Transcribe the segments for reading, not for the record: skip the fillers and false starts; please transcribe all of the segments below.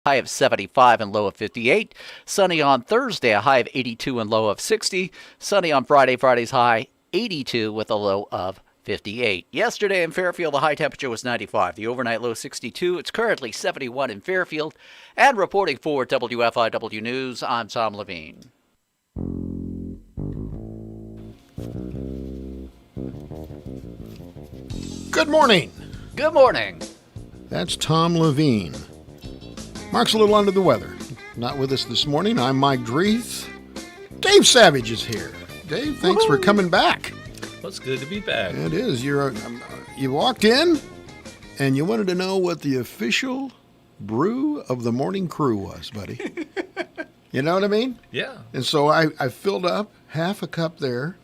high of 75 and low of 58. Sunny on Thursday, a high of 82 and low of 60. Sunny on Friday, Friday's high 82 with a low of 58. Yesterday in Fairfield, the high temperature was 95. The overnight low 62. It's currently 71 in Fairfield. And reporting for WFIW News, I'm Tom Levine. Good morning. Good morning. That's Tom Levine. Mark's a little under the weather. Not with us this morning. I'm Mike Dreeth. Dave Savage is here. Dave, thanks for coming back. Well, it's good to be back. It is. You walked in and you wanted to know what the official brew of the morning crew was, buddy. You know what I mean? Yeah. And so I filled up half a cup there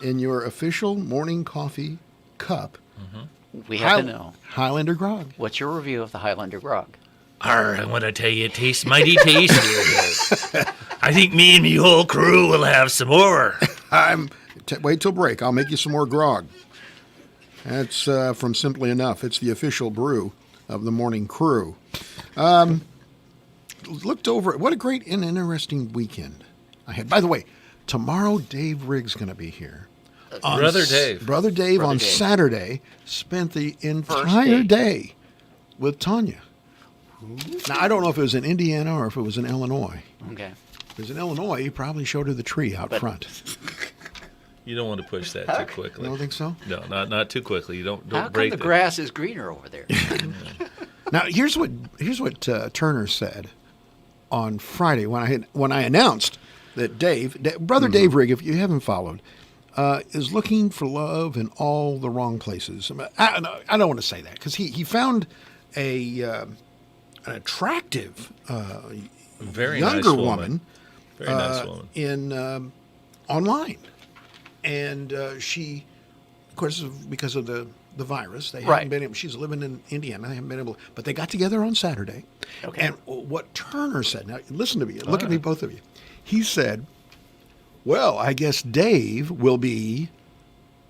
in your official morning coffee cup. Mm-hmm. We have to know. Highlander Grog. What's your review of the Highlander Grog? I want to tell you, it tastes mighty tasty. I think me and me whole crew will have some more. Wait till break. I'll make you some more grog. That's from Simply Enough. It's the official brew of the morning crew. Looked over. What a great and interesting weekend I had. By the way, tomorrow Dave Riggs going to be here. Brother Dave on Saturday spent the entire day with Tanya. Now, I don't know if it was in Indiana or if it was in Illinois. Okay. If it was in Illinois, he probably showed her the tree out front. You don't want to push that too quickly. You don't think so? No, not too quickly. You don't How break come the grass is greener over there? Now, here's what Turner said on Friday when I announced that Brother Dave Rigg, if you haven't followed, is looking for love in all the wrong places. I don't want to say that because he found an attractive, very younger nice woman, very nice woman in online, and she, of course, because of the virus, they haven't been able. She's living in Indiana. They haven't been able, but they got together on Saturday. Okay. And what Turner said. Now, listen to me. Look at me, both of you. He said, "Well, I guess Dave will be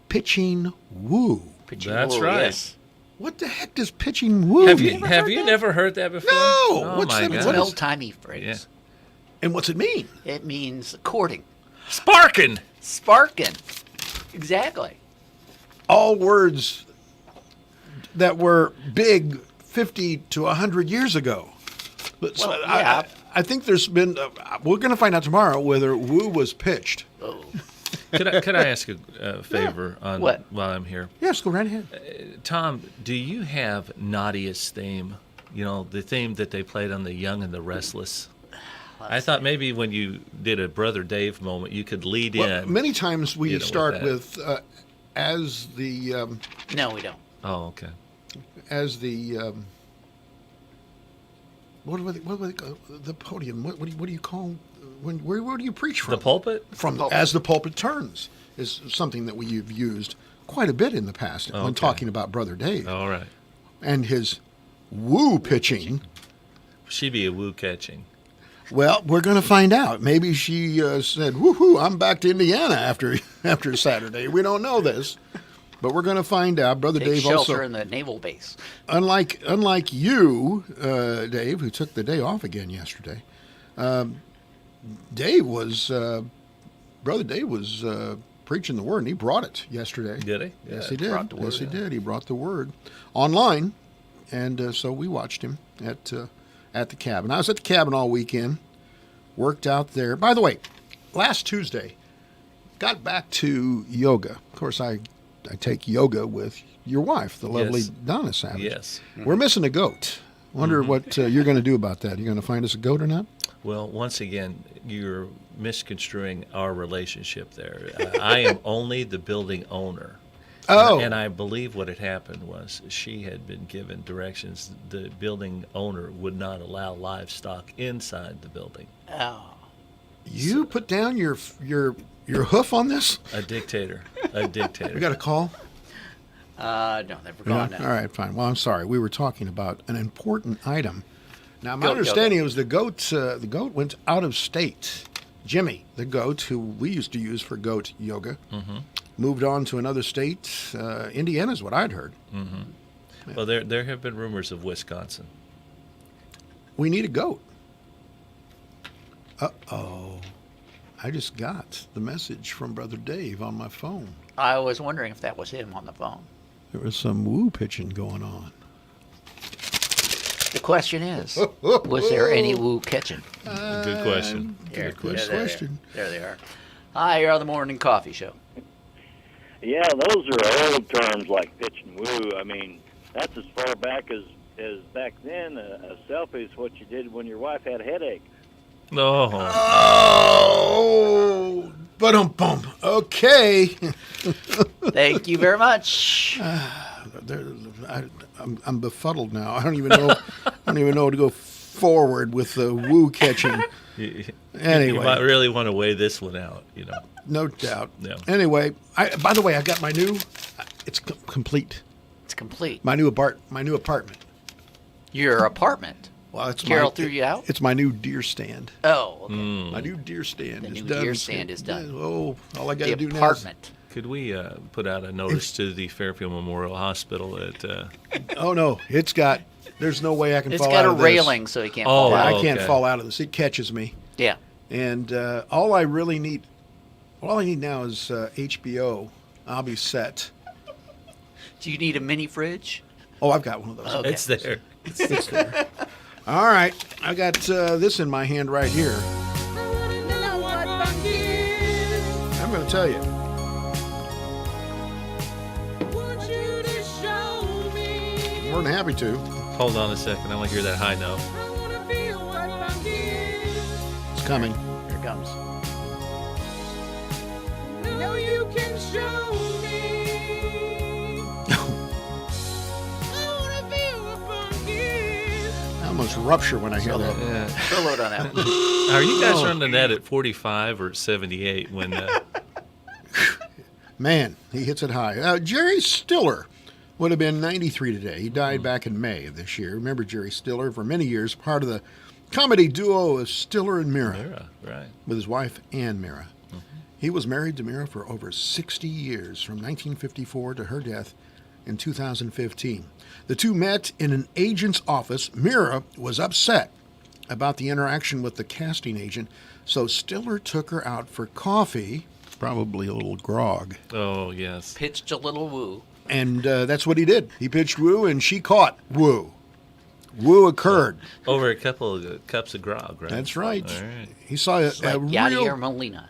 pitching woo." That's right. Yes. What the heck does pitching woo mean? Have you never heard that before? No. Oh, What's my that? God. It's an old-timey phrase. Yeah. And what's it mean? It means courting. Sparking. Sparking. Exactly. All words that were big 50 to 100 years ago. But Well, yeah. I think there's been. We're going to find out tomorrow whether woo was pitched. Oh. Could I ask a favor on What? while I'm here? Yes, go right ahead. Tom, do you have Nadia's theme? You know, the theme that they played on The Young and the Restless? I thought maybe when you did a Brother Dave moment, you could lead in. Many times we start with with as the No, we don't. Oh, okay. as the what do they call the podium? What do you call where do you preach from? The pulpit? From as the pulpit turns is something that we've used quite a bit in the past when Okay. talking about Brother Dave All right. and his woo pitching. She'd be a woo catching. Well, we're going to find out. Maybe she said, "Woohoo! I'm back to Indiana after Saturday." We don't know this, but we're going to find out. Brother Take Dave shelter also, in the naval base. unlike you, Dave, who took the day off again yesterday. Brother Dave was preaching the word, and he brought it yesterday. Did he? Yes, Yeah, he did. brought the word, Yes, he did. He brought the word online, and so we watched him at the cabin. I was at the cabin all weekend, worked out there. By the way, last Tuesday, got back to yoga. Of course, I take yoga with your wife, the lovely Yes. Donna Savage. Yes. We're missing a goat. Wonder what you're going to do about that. You're going to find us a goat or not? Well, once again, you're misconstruing our relationship there. I am only the building owner. Oh. And I believe what had happened was she had been given directions. The building owner would not allow livestock inside the building. Oh. You put down your hoof on this? A dictator. A dictator. We got a call? No, they've gone now. All right, fine. Well, I'm sorry. We were talking about an important item. Now, my Goat understanding was the goat went out of state. Jimmy, the goat, who we used to use for goat yoga, moved on to another state. Indiana's what I'd heard. Well, there have been rumors of Wisconsin. we need a goat. Uh-oh. I just got the message from Brother Dave on my phone. I was wondering if that was him on the phone. There was some woo pitching going on. The question is, was there any woo catching? Good question. Good question. There they are. Hi, you're on the morning coffee show. Yeah, those are old terms like pitch and woo. I mean, that's as far back as back then. A selfie is what you did when your wife had a headache. No. Oh, ba-dum-bum. Okay. Thank you very much. I'm befuddled now. I don't even know. I don't even know to go forward with the woo catching. Anyway, You might really want to weigh this one out, No doubt. Yeah. Anyway, by the way, I got my new. It's complete. It's complete. My new apartment. Your apartment. Well, it's Carol threw you out? It's my new deer stand. Oh, okay. My new deer stand The is new done. deer stand is done. Oh, all I got to The do now. Is, apartment. Could we put out a notice to the Fairfield Memorial Hospital that... oh no, there's no way I can It's fall got out a of this. railing so he can't fall Yeah, out. I can't okay. fall out of this. It catches me. Yeah. And all I need now is HBO. I'll be set. Do you need a mini fridge? Oh, I've got one of those. Okay. It's there. It's there. All right, I got this in my hand right here. I'm going to tell you. More than happy to. Hold on a second. I want to hear that high note. It's coming. Here it comes. I almost rupture when I hear that. Yeah. Throw a load on that one. Are you guys running that at 45 or 78 when... Man, he hits it high. Jerry Stiller would have been 93 today. He died back in May of this year. Remember Jerry Stiller? For many years, part of the comedy duo of Stiller and Mira, Mira, right. with his wife, Ann Mira. He was married to Mira for over 60 years, from 1954 to her death in 2015. The two met in an agent's office. Mira was upset about the interaction with the casting agent, so Stiller took her out for coffee, probably a little grog. Oh, yes. Pitched a little woo. And that's what he did. He pitched woo, and she caught woo. Woo occurred. Over a couple of cups of grog, right? That's right. All right. He saw It's like a Yadier Molina.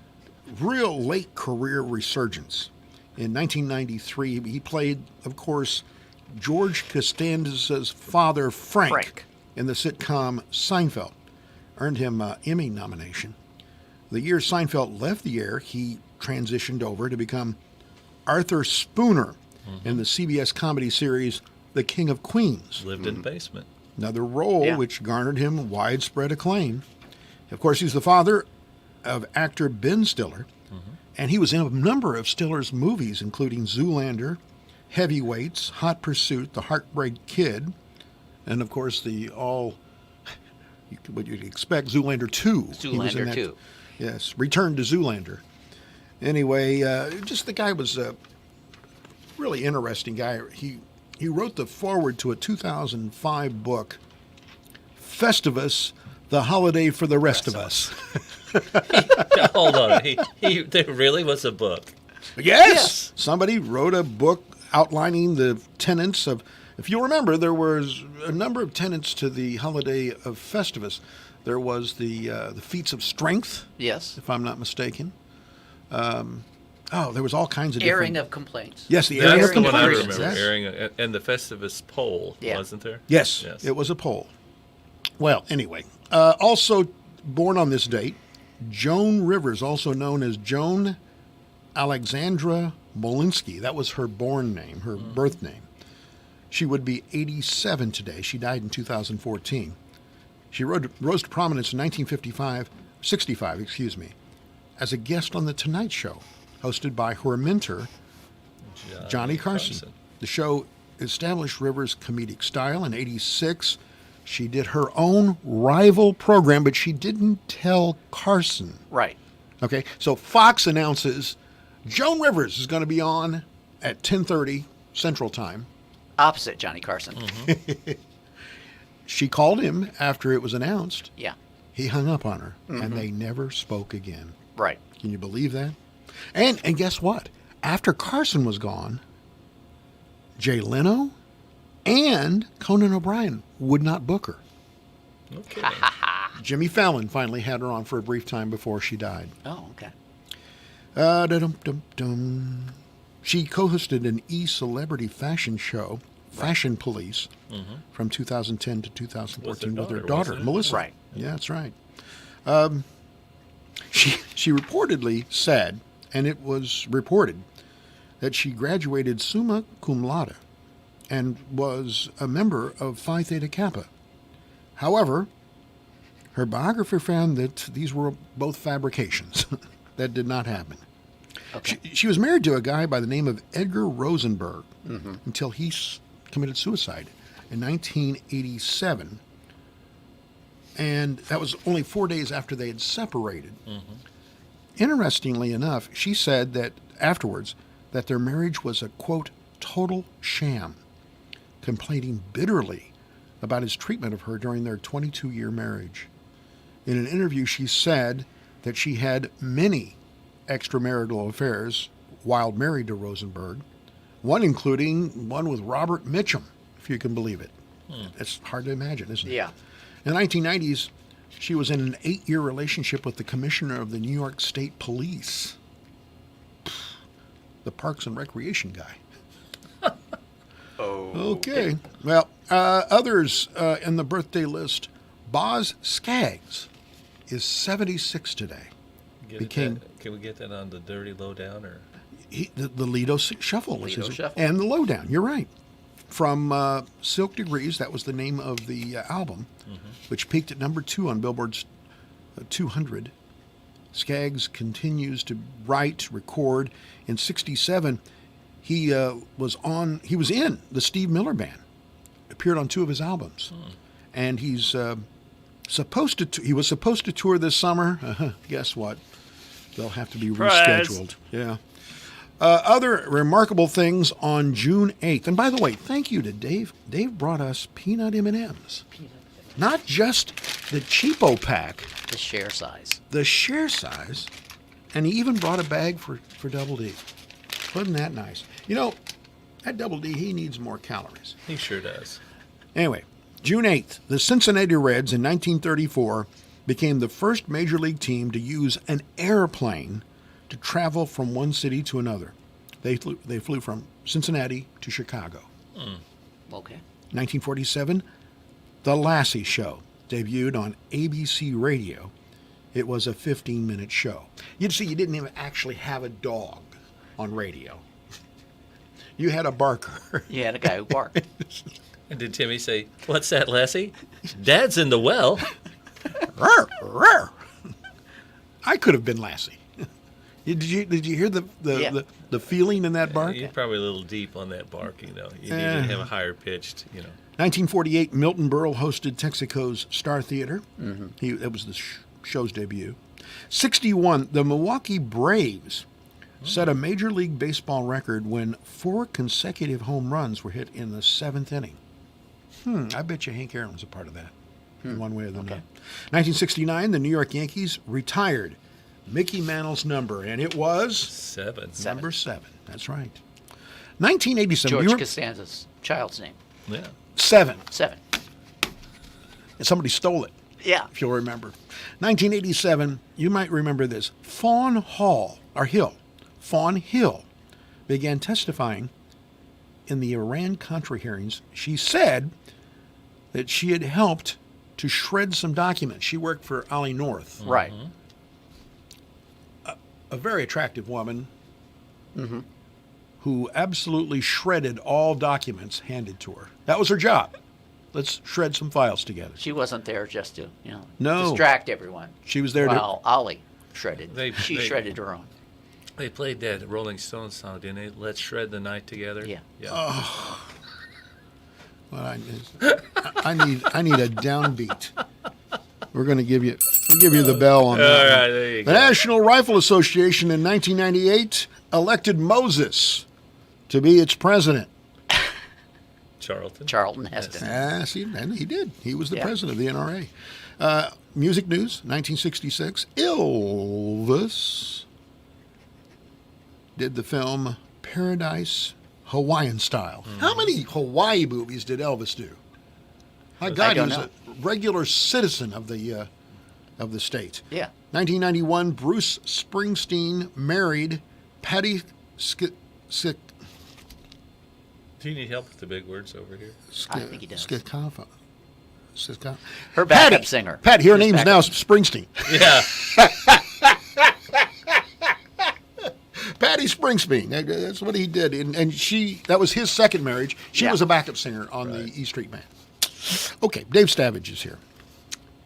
real late career resurgence. In 1993, he played, of course, George Costanza's father, Frank, in the sitcom Seinfeld. Earned him an Emmy nomination. The year Seinfeld left the air, he transitioned over to become Arthur Spooner in the CBS comedy series The King of Queens. Lived in the basement. Another role Yeah. which garnered him widespread acclaim. Of course, he's the father of actor Ben Stiller, and he was in a number of Stiller's movies, including Zoolander, Heavyweights, Hot Pursuit, The Heartbreak Kid, and of course what you'd expect, Zoolander 2. He was in Zoolander that. 2. Yes, Return to Zoolander. Anyway, just the guy was a really interesting guy. He wrote the foreword to a 2005 book, Festivus, The Holiday for the Rest of Us. Hold on. There really was a book. Yes! Somebody wrote a book outlining the tenets of, if you remember, there was a number of tenets to the holiday of Festivus. There was the feats of strength, Yes. if I'm not mistaken. There was all kinds of Airing different... of complaints. Yes, the airing of That's the one I complaints. remember. Yes. Airing and the Festivus poll, Yeah. wasn't there? Yes, Yes. it was a poll. Well, anyway, also born on this date, Joan Rivers, also known as Joan Alexandra Molinsky. That was her born name, her birth name. She would be 87 today. She died in 2014. She rose to prominence in 65, as a guest on The Tonight Show, hosted by her mentor, Johnny Carson. The show established Rivers' comedic style. In 86, she did her own rival program, but she didn't tell Carson. Right. Okay, so Fox announces Joan Rivers is going to be on at 10:30 Central Time. Opposite Johnny Carson. she called him after it was announced. Yeah. He hung up on her, and they never spoke again. Right. Can you believe that? And guess what? After Carson was gone, Jay Leno and Conan O'Brien would not book her. Okay. Jimmy Fallon finally had her on for a brief time before she died. Oh, okay. Da-dum-dum-dum. She co-hosted an e-celebrity fashion show, Fashion Police, from 2010 to 2014 with her daughter, wasn't it? Melissa. Right. Yeah, that's right. She reportedly said, and it was reported, that she graduated summa cum laude and was a member of Phi Theta Kappa. However, her biographer found that these were both fabrications. That did not happen. Okay. She was married to a guy by the name of Edgar Rosenberg until he committed suicide in 1987. And that was only 4 days after they had separated. Interestingly enough, she said that afterwards that their marriage was a, quote, total sham, complaining bitterly about his treatment of her during their 22-year marriage. In an interview, she said that she had many extramarital affairs while married to Rosenberg, one including one with Robert Mitchum, if you can believe it. It's hard to imagine, isn't it? Yeah. In the 1990s, she was in an 8-year relationship with the commissioner of the New York State Police, the Parks and Recreation guy. Okay. Well, others in the birthday list, Boz Scaggs is 76 today. Can we get that on the Dirty Lowdown or? The Lido Shuffle, which Lido is Shuffle. and the Lowdown. You're right. From Silk Degrees, that was the name of the album, which peaked at number 2 on Billboard's 200. Scaggs continues to write, record. In '67, he was in the Steve Miller Band, appeared on 2 of his albums, and he's supposed to. He was supposed to tour this summer. Guess what? They'll have to be rescheduled. Yeah. Other remarkable things on June 8th. And by the way, thank you to Dave. Dave brought us peanut M&Ms. Not just the cheapo pack, The share size. the share size, and he even brought a bag for Double D. Wasn't that nice? You know, that Double D, he needs more calories. He sure does. Anyway, June 8th, the Cincinnati Reds in 1934 became the first major league team to use an airplane to travel from one city to another. They flew from Cincinnati to Chicago. Okay. 1947, The Lassie Show debuted on ABC Radio. It was a 15-minute show. You'd see, you didn't even actually have a dog on radio. You had a barker. You had a guy who barked. And did Timmy say, "What's that, Lassie? Dad's in the well." Rawr, rawr. I could have been Lassie. Did you hear the feeling in that bark? You're probably a little deep on that bark, You need to have a higher pitched, 1948, Milton Berle hosted Texaco's Star Theater. It was the show's debut. 61, the Milwaukee Braves set a Major League Baseball record when 4 consecutive home runs were hit in the 7th inning. I bet you Hank Aaron was a part of that, in one way or another. 1969, the New York Yankees retired Mickey Mantle's number, and it was 7. number 7. That's right. 1987. George Costanza's child's name. Yeah. 7. 7. And somebody stole it, Yeah. if you'll remember. 1987, you might remember this. Fawn Hill began testifying in the Iran-Contra hearings. She said that she had helped to shred some documents. She worked for Ollie North. Right. A very attractive woman who absolutely shredded all documents handed to her. That was her job. Let's shred some files together. She wasn't there just to, No. distract everyone. She was there While Ollie shredded. They- shredded her own. They played that Rolling Stones song, didn't they? Let's shred the night together. Yeah. Well, I need a downbeat. We're going to give you the bell on that. All one. right, there you The go. National Rifle Association in 1998 elected Moses to be its president. Charlton Heston. See, and he did. He was the Yeah. president of the NRA. Music news, 1966. Elvis did the film Paradise Hawaiian Style. How many Hawaii movies did Elvis do? My God, he don't was know. a regular citizen of the state. Yeah. 1991, Bruce Springsteen married Patty Do you need help with the big words over here? I think he does. Her backup Patty, singer. Patty, her His name's backup- now Springsteen. Yeah. Patty Springsteen. That's what he did. And that was his second marriage. She Yeah. was a backup singer on the E Street Band. Okay, Dave Stavage is here.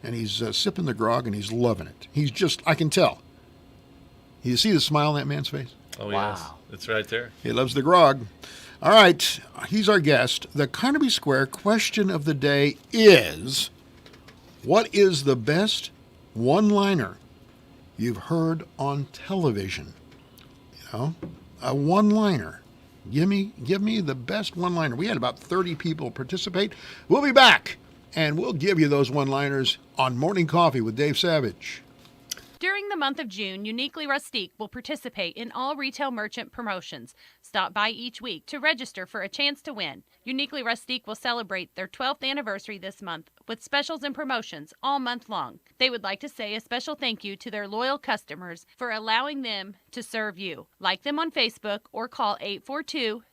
And he's sipping the grog and he's loving it. He's just, I can tell. You see the smile on that man's face? Oh, Wow. yes. It's right there. He loves the grog. All right, he's our guest. The Carnaby Square question of the day is, what is the best one-liner you've heard on television? You know, a one-liner. Give me the best one-liner. We had about 30 people participate. We'll be back, and we'll give you those one-liners on Morning Coffee with Dave Savage. During the month of June, Uniquely Rustique will participate in all retail merchant promotions. Stop by each week to register for a chance to win. Uniquely Rustique will celebrate their 12th anniversary this month with specials and promotions all month long. They would like to say a special thank you to their loyal customers for allowing them to serve you. Like them on Facebook or call 842-3544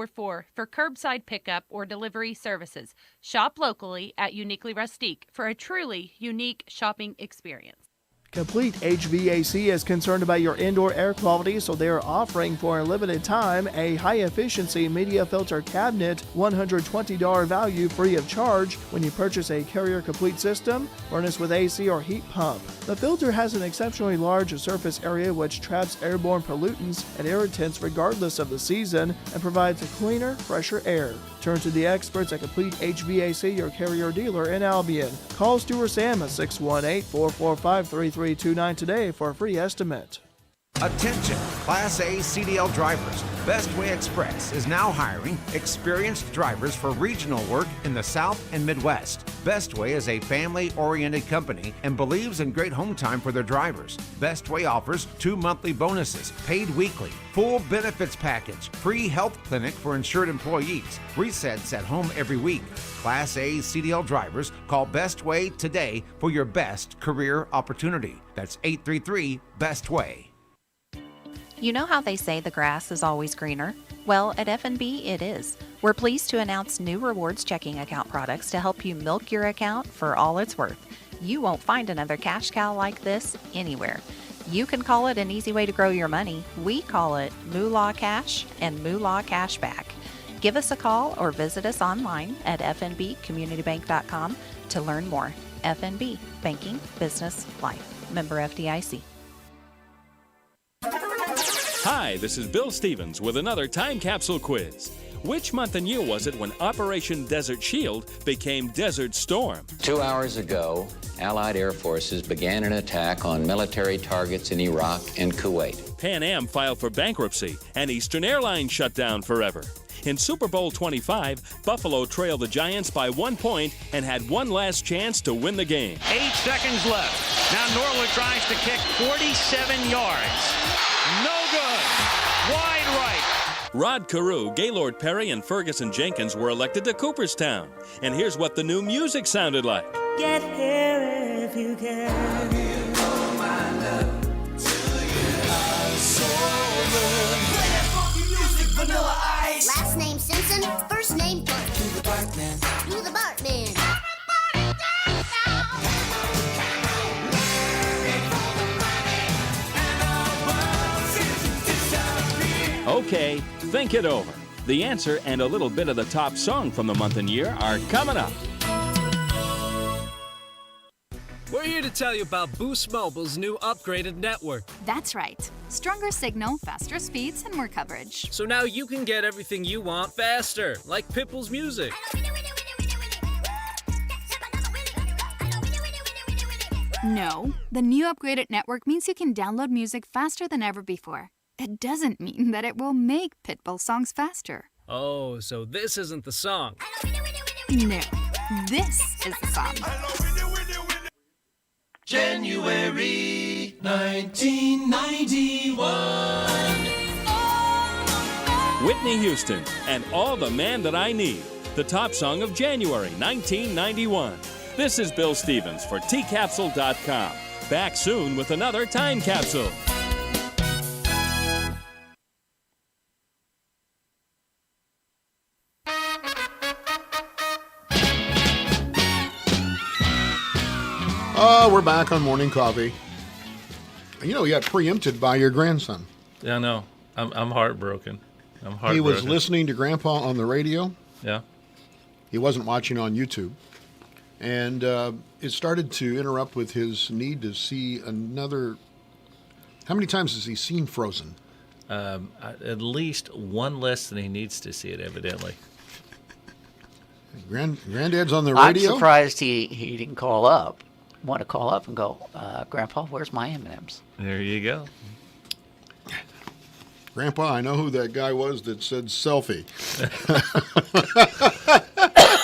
for curbside pickup or delivery services. Shop locally at Uniquely Rustique for a truly unique shopping experience. Complete HVAC is concerned about your indoor air quality, so they are offering for a limited time a high-efficiency media filter cabinet, $120 value free of charge when you purchase a Carrier Complete system, furnace with AC or heat pump. The filter has an exceptionally large surface area which traps airborne pollutants and irritants regardless of the season and provides a cleaner, fresher air. Turn to the experts at Complete HVAC, your Carrier dealer in Albion. Call Stu or Sam at 618-445-3329 today for a free estimate. Attention, Class A CDL drivers. Bestway Express is now hiring experienced drivers for regional work in the South and Midwest. Bestway is a family-oriented company and believes in great home time for their drivers. Bestway offers 2 monthly bonuses, paid weekly, full benefits package, free health clinic for insured employees, resets at home every week. Class A CDL drivers, call Bestway today for your best career opportunity. That's 833-BESTWAY. You know how they say the grass is always greener? Well, at F&B it is. We're pleased to announce new rewards checking account products to help you milk your account for all it's worth. You won't find another cash cow like this anywhere. You can call it an easy way to grow your money. We call it Moolah Cash and Moolah Cashback. Give us a call or visit us online at fnbcommunitybank.com to learn more. FNB, banking, business, life. Member FDIC. Hi, this is Bill Stevens with another time capsule quiz. Which month and year was it when Operation Desert Shield became Desert Storm? 2 hours ago, Allied air forces began an attack on military targets in Iraq and Kuwait. Pan Am filed for bankruptcy and Eastern Airlines shut down forever. In Super Bowl 25, Buffalo trailed the Giants by 1 point and had one last chance to win the game. 8 seconds left. Now Norwood tries to kick 47 yards. No good. Wide right. Rod Carew, Gaylord Perry, and Ferguson Jenkins were elected to Cooperstown. And here's what the new music sounded like. Get here if you can. Vanilla Ice. Last name Simpson, first name Bart. Do the Bartman. Do the Bartman. Okay, think it over. The answer and a little bit of the top song from the month and year are coming up. We're here to tell you about Boost Mobile's new upgraded network. That's right. Stronger signal, faster speeds, and more coverage. So now you can get everything you want faster, like Pitbull's music. No, the new upgraded network means you can download music faster than ever before. It doesn't mean that it will make Pitbull songs faster. Oh, so this isn't the song. No, this is the song. January 1991. Whitney Houston and All the Man That I Need, the top song of January 1991. This is Bill Stevens for tcapsule.com. Back soon with another Time Capsule. We're back on Morning Coffee. You know, you got preempted by your grandson. Yeah, I know. I'm heartbroken. He was listening to Grandpa on the radio. Yeah. He wasn't watching on YouTube. And it started to interrupt with his need to see another. How many times has he seen Frozen? At least one less than he needs to see it, evidently. Granddad's on the radio? I'm surprised he didn't want to call up and go, Grandpa, where's my M&Ms? There you go. Grandpa, I know who that guy was that said selfie.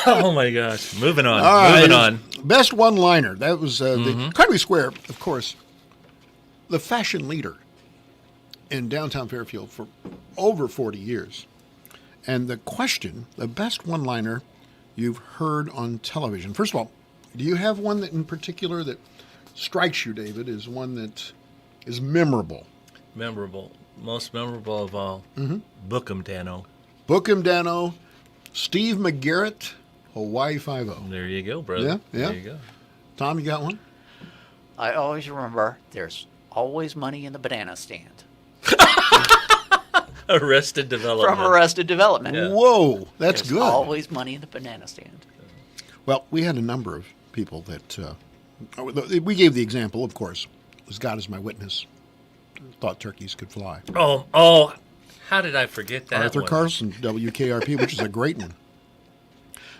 Oh, my gosh. Moving on. Moving on. Best one-liner. That was the Country Square, of course, the fashion leader in downtown Fairfield for over 40 years. And the question, the best one-liner you've heard on television. First of all, do you have one that in particular that strikes you, David, is one that is memorable? Memorable. Most memorable of all. Book 'em, Dano. Book 'em, Dano. Steve McGarrett, Hawaii Five-0. There you go, brother. Yeah. There you go. Tom, you got one? I always remember there's always money in the banana stand. Arrested Development. From Arrested Development. Yeah. Whoa, that's There's good. always money in the banana stand. Well, we had a number of people that we gave the example, of course, as God is my witness, thought turkeys could fly. Oh, how did I forget that Arthur one? Carlson, WKRP, which is a great one.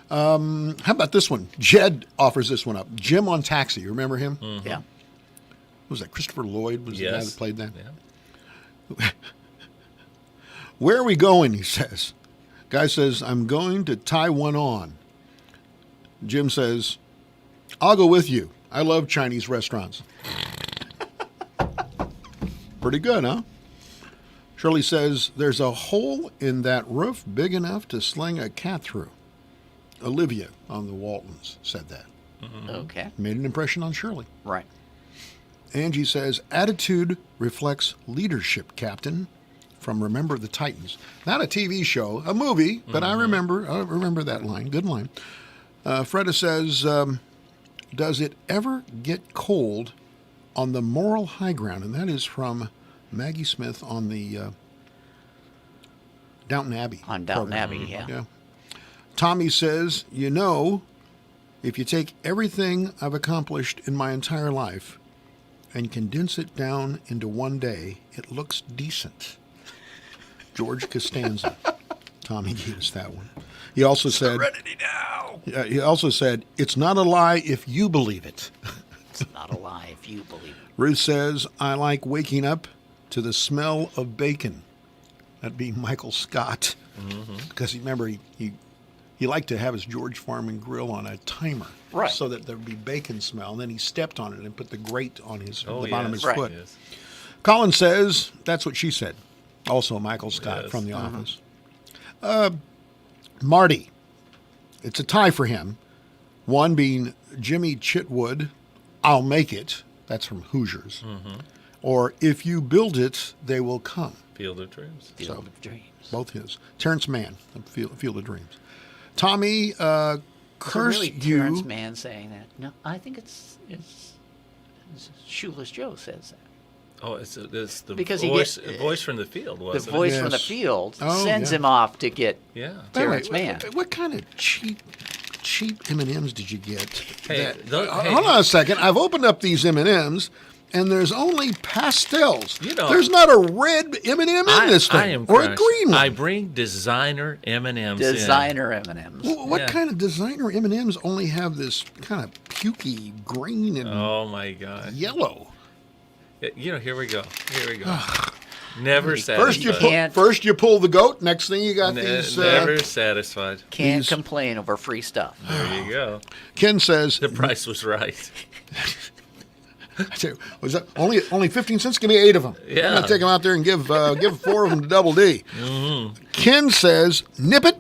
How about this one? Jed offers this one up. Jim on Taxi. You remember him? Yeah. Was that Christopher Lloyd was the guy Yes. that played that? Yeah. Where are we going, he says. Guy says, I'm going to tie one on. Jim says, I'll go with you. I love Chinese restaurants. Pretty good, huh? Shirley says, there's a hole in that roof big enough to sling a cat through. Olivia on the Waltons said that. Okay. Made an impression on Shirley. Right. Angie says, attitude reflects leadership, Captain, from Remember the Titans. Not a TV show, a movie, but I remember that line. Good line. Freda says, does it ever get cold on the moral high ground? And that is from Maggie Smith on the Downton Abbey. On Downton program. Abbey, yeah. Tommy says, you know, if you take everything I've accomplished in my entire life and condense it down into one day, it looks decent. George Costanza. Tommy gave us that one. He also said, Serenity now. He also said, it's not a lie if you believe it. It's not a lie if you believe it. Ruth says, I like waking up to the smell of bacon. That'd be Michael Scott. Because remember, he liked to have his George Farm and Grill on a timer. Right. So that there'd be bacon smell. And then he stepped on it and put the grate on the bottom of his Right. foot. Yes. Colin says, that's what she said. Also Michael Scott from The Office. Marty. It's a tie for him. One being Jimmy Chitwood, I'll make it. That's from Hoosiers. Or if you build it, they will come. Field of Dreams. Field of Dreams. Both his. Terrence Mann, Field of Dreams. Tommy, So curse really you. Terrence Mann saying that. No, I think it's Shoeless Joe says that. Oh, it's the Because voice from the field, The wasn't it? voice from the Yes. field Oh, sends yeah. him off to get Yeah. Terrence Wait, Mann. what kind of cheap M&Ms did you get? Hey, Hold on a second. I've opened up these M&Ms, and there's only pastels. You know, there's not a red M&M in this thing, I am or a crushed. green one. I bring designer M&Ms Designer M&Ms. What Yeah. kind of designer M&Ms only have this kind of pukey green and Oh, my God. yellow? You know, here we go. Here we go. Never satisfied. First you pull the goat. Next thing you got these. Never satisfied. Can't complain over free stuff. There you go. Ken says the price was right. Was that only 15 cents? Give me 8 of them. Yeah. I'm gonna take them out there and give 4 of them to Double D. Mm-hmm. Ken says, "Nip it.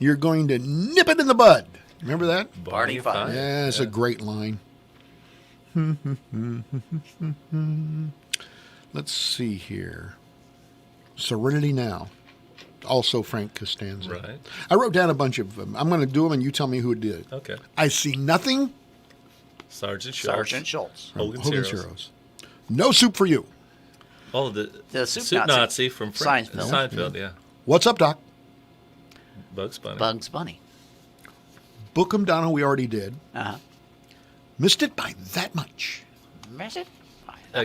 You're going to nip it in the bud." Remember that? Barney Fife. Yeah, it's a great line. Let's see here. Serenity Now. Also Frank Costanza. Right. I wrote down a bunch of them. I'm going to do them, and you tell me who did it. Okay. I See Nothing. Sergeant Schultz. Hogan's Heroes. No Soup for You. Oh, the Soup Nazi from Seinfeld. Seinfeld, yeah. What's Up, Doc? Bugs Bunny. Bugs Bunny. Book 'em, Donna, we already did. Uh-huh. Missed It by That Much. Miss it?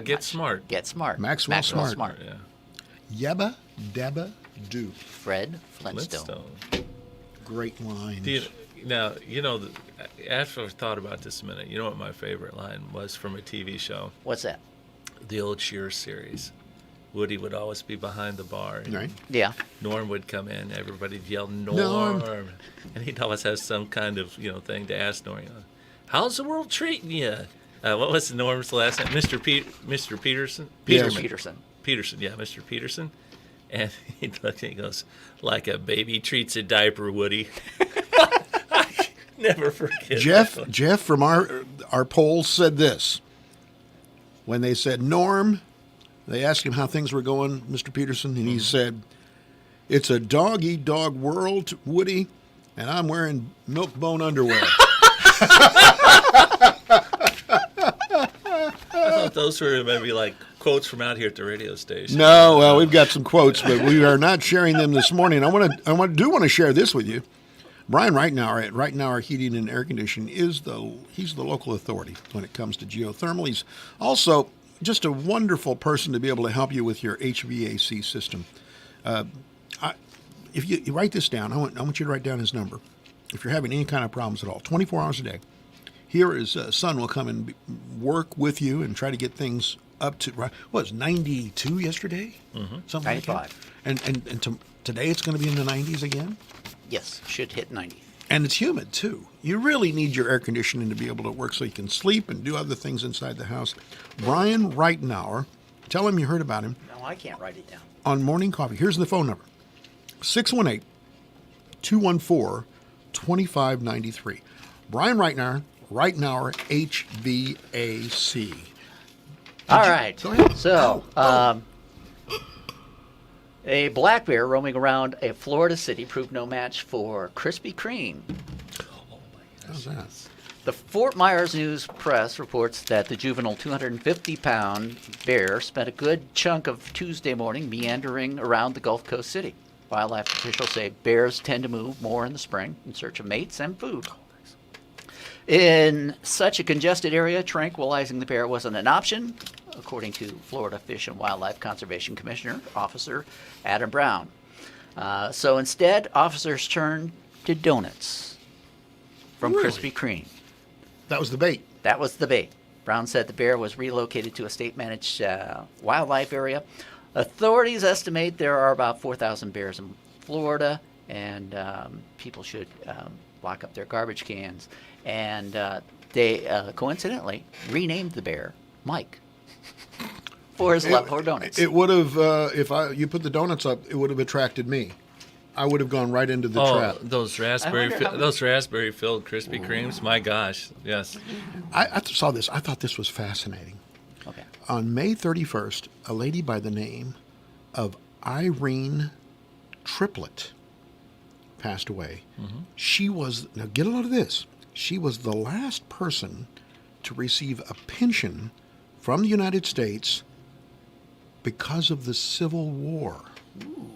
Get Smart. Get Smart. Maxwell Smart. Yeah. Yabba Dabba Do. Fred Flintstone. Great lines. Now, after I thought about this a minute, you know what my favorite line was from a TV show? What's that? The old Cheers series. Woody would always be behind the bar. And Right. Yeah. Norm would come in. Everybody'd yell, Norm. Norm. And he'd always have some kind of, thing to ask Norm. How's the world treating you? What was Norm's last name? Mr. Peterson? Peterson. Peterson, yeah, Mr. Peterson. And he looked and he goes, like a baby treats a diaper, Woody. Never forget. Jeff from our poll said this. When they said Norm, they asked him how things were going, Mr. Peterson, and he said, "It's a dog-eat-dog world, Woody, and I'm wearing milk bone underwear." I thought those were maybe like quotes from out here at the radio station. No, well, we've got some quotes, but we are not sharing them this morning. I want to share this with you. Brian Reitnauer at Reitnauer Heating and Air Conditioning he's the local authority when it comes to geothermal. He's also just a wonderful person to be able to help you with your HVAC system. If you write this down, I want you to write down his number. If you're having any kind of problems at all, 24 hours a day. Here his son will come and work with you and try to get things up to, what was 92 yesterday? Mm-hmm. Something 95. like that. And today it's going to be in the 90s again? Yes, should hit 90. And it's humid, too. You really need your air conditioning to be able to work so you can sleep and do other things inside the house. Brian Reitnauer, tell him you heard about him. No, I can't write it down. On Morning Coffee. Here's the phone number. 618-214-2593. Brian Reitnauer, HVAC. All right. Go ahead. So, a black bear roaming around a Florida city proved no match for Krispy Kreme. How's that? The Fort Myers News Press reports that the juvenile 250-pound bear spent a good chunk of Tuesday morning meandering around the Gulf Coast city. Wildlife officials say bears tend to move more in the spring in search of mates and food. In such a congested area, tranquilizing the bear wasn't an option, according to Florida Fish and Wildlife Conservation Commissioner, Officer Adam Brown. So instead, officers turned to donuts from Krispy Kreme. That was the bait. That was the bait. Brown said the bear was relocated to a state-managed wildlife area. Authorities estimate there are about 4,000 bears in Florida, and people should lock up their garbage cans. And they coincidentally renamed the bear Mike for his love for donuts. It would have, if you put the donuts up, it would have attracted me. I would have gone right into the trap. Those raspberry filled Krispy Kremes. My gosh, yes. I saw this. I thought this was fascinating. Okay. On May 31st, a lady by the name of Irene Triplett passed away. Mm-hmm. She was, now get a load of this, she was the last person to receive a pension from the United States because of the Civil War. Ooh.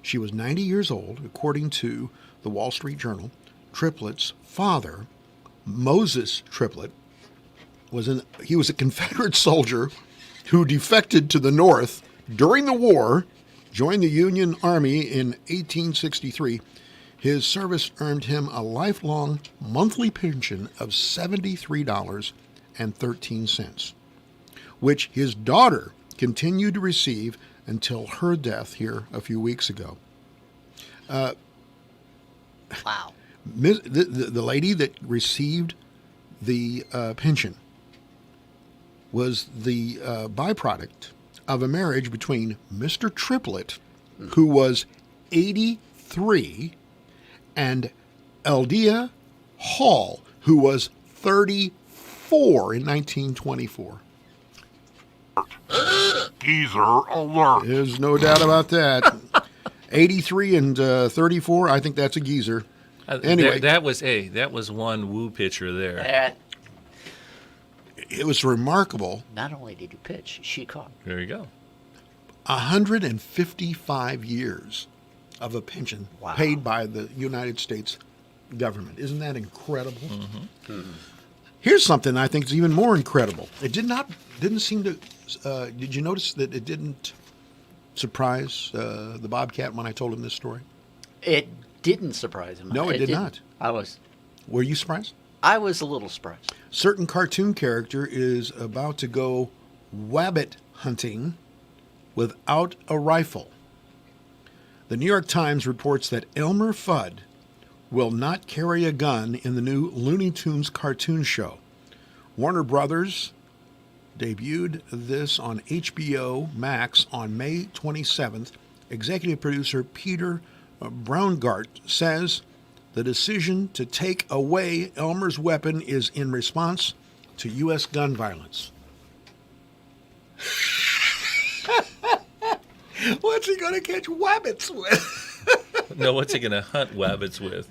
She was 90 years old, according to the Wall Street Journal. Triplett's father, Moses Triplett, was a Confederate soldier who defected to the North during the war, joined the Union Army in 1863. His service earned him a lifelong monthly pension of $73.13, which his daughter continued to receive until her death here a few weeks ago. Wow. The lady that received the pension was the byproduct of a marriage between Mr. Triplett, who was 83, and Eldea Hall, who was 34 in 1924. Geezer alert. There's no doubt about that. 83 and 34, I think that's a geezer. Anyway, that was one woo pitcher there. It was remarkable. Not only did you pitch, she caught. There you go. 155 years of a pension Wow. paid by the United States government. Isn't that incredible? Mm-hmm. Here's something I think is even more incredible. It didn't seem to. Did you notice that it didn't surprise the Bobcat when I told him this story? It didn't surprise him. No, it did didn't. not. I was. Were you surprised? I was a little surprised. Certain cartoon character is about to go wabbit hunting without a rifle. The New York Times reports that Elmer Fudd will not carry a gun in the new Looney Tunes cartoon show. Warner Brothers debuted this on HBO Max on May 27th. Executive producer Peter Braungart says the decision to take away Elmer's weapon is in response to U.S. gun violence. What's he going to catch wabbits with? No, what's he going to hunt wabbits with?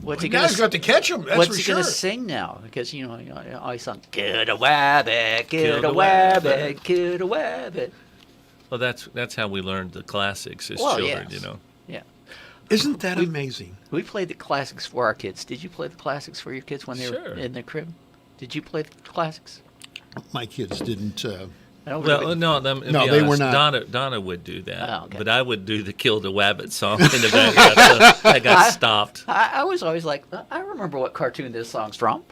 What's he Now going he's got to catch him. That's What's for he sure. going to sing now? Because I always sung "Get a wabbit, get a wabbit, get a wabbit." Well, that's how we learned the classics as Well, children, yes. Yeah. Isn't that amazing? We played the classics for our kids. Did you play the classics for your kids when they were Sure. in their crib? Did you play the classics? My kids didn't. Well, no, they were not. Donna would do that, Oh, okay. but I would do the "Kill the Wabbit" song in the background. So I got stopped. I was always like, I remember what cartoon this song's from.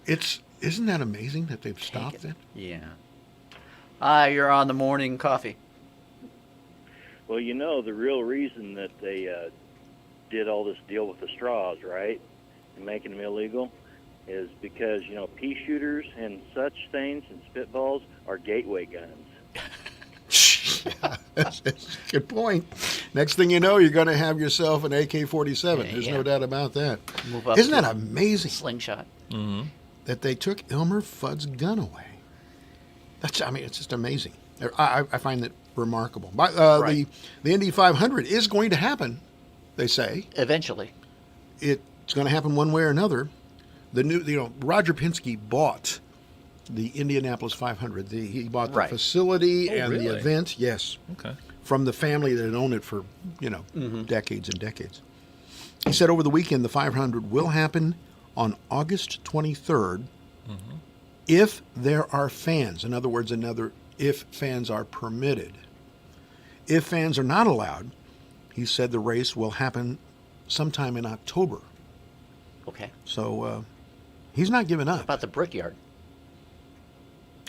Isn't that amazing that they've stopped it? Yeah. Hi, you're on the morning coffee. Well, the real reason that they did all this deal with the straws, right, and making them illegal, is because, pea shooters and such things and spitballs are gateway guns. That's a good point. Next thing you know, you're going to have yourself an AK-47. There's no doubt about that. Move up Isn't to that amazing? Slingshot. Mm-hmm. That they took Elmer Fudd's gun away. It's just amazing. I find that remarkable. Right. The Indy 500 is going to happen, they say. Eventually. It's going to happen one way or another. Roger Penske bought the Indianapolis 500. He bought the facility and really? the event. Yes. Okay. From the family that had owned it for, decades and decades. He said over the weekend the 500 will happen on August 23rd if there are fans. In other words, if fans are permitted. If fans are not allowed, he said the race will happen sometime in October. Okay. So he's not giving up. About the Brickyard.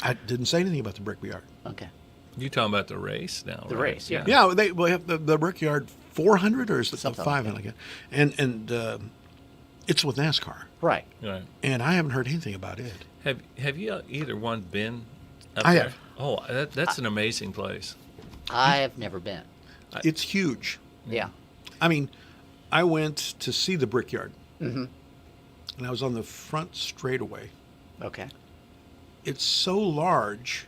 I didn't say anything about the Brickyard. Okay. You talking about the race now? The right? race, yeah. Yeah, they will have the Brickyard 400 or is it Something 500? like And it's with NASCAR. Right. Right. And I haven't heard anything about it. Have you either one been up I there? have. Oh, that's an amazing place. I have never been. It's huge. Yeah. I went to see the Brickyard. Mm-hmm. And I was on the front straightaway. Okay. It's so large,